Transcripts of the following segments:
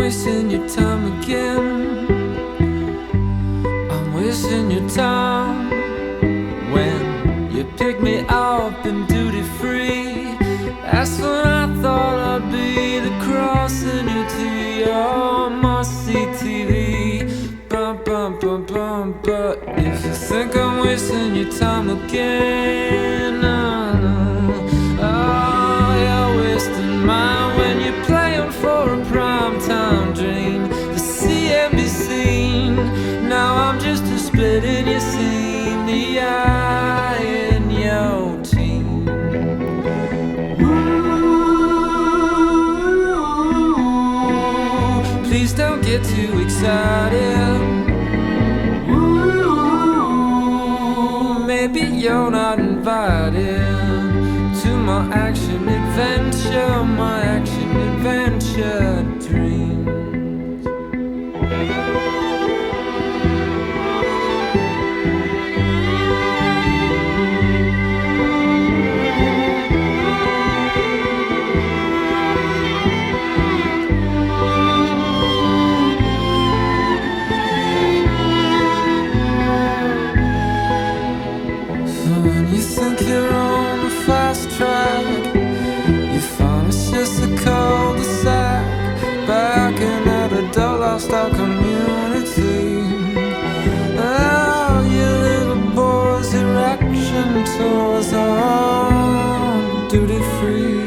wasting your time again. I'm wasting your time when you pick me up in duty free. That's when I thought I'd be the cross in your TV on my CTV. Bum, bum, bum, bum. But if you think I'm wasting your time again, oh, you're wasting mine when you're playing for a primetime dream. The CNBC. Now I'm just a split in your seam, the eye in your team. Ooh, please don't get too excited. Ooh, maybe you're not invited to my action adventure, my action adventure dream. When you think you're on a fast track, you find it's just a cul-de-sac, backing at a dull lifestyle community. Oh, you little boys, erection tours are duty free.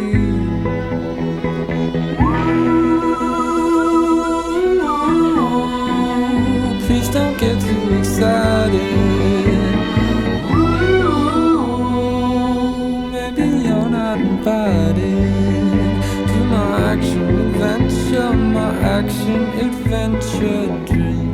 Ooh, please don't get too excited. To my action adventure, my action adventure dream.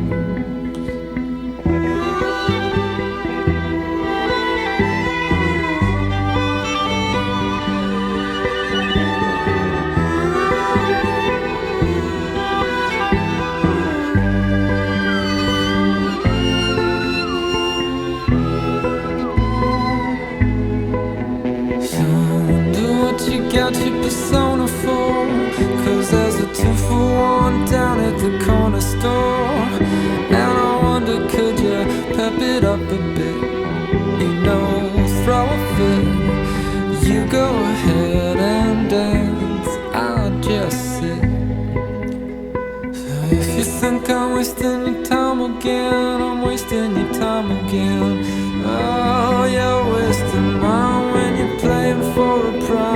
You got your persona for, 'cause there's a 2-for-1 down at the corner store. And I wonder, could you pep it up a bit? You know, throw a fit. You go ahead and dance, I'll just sit. So if you think I'm wasting your time again, I'm wasting your time again. Oh, you're wasting mine when you're playing for a prize.